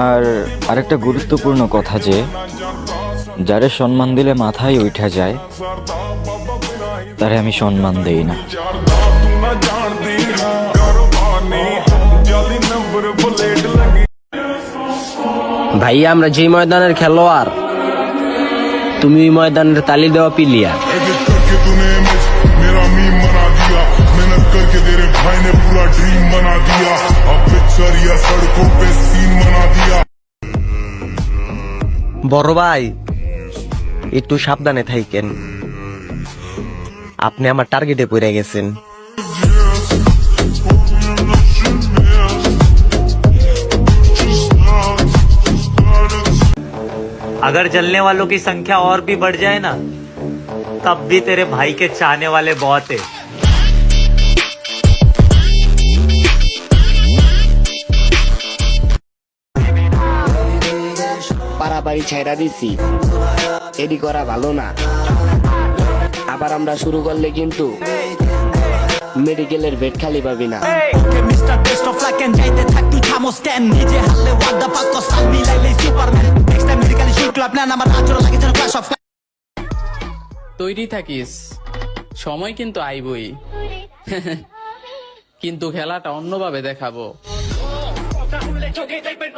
আর আরেকটা গুরুত্বপূর্ণ কথা যে যারে সম্মান দিলে মাথায় উঠা যায় তারে আমি সম্মান দেই না। ভাইয়া আমরা যে ময়দানের খেলোয়াড়, তুমি ওই ময়দানের তালি দেওয়া পিলিয়া। বড় ভাই একটু সাবধানে থাকেন, আপনি আমার টার্গেটে পড়ে গেছেন। अगर जलने वालों की संख्या और भी बढ़ जाए ना, तब भी तेरे भाई के चाहने वाले बहुत है। পারাপারি ছাইরা দিছি, এডি করা ভালো না। আবার আমরা শুরু করলে কিন্তু মেডিকেলের বেড খালি পাবি না। তৈরি থাকিস, সময় কিন্তু আইবই। কিন্তু খেলাটা অন্যভাবে দেখাবো। চোখে দেখবেন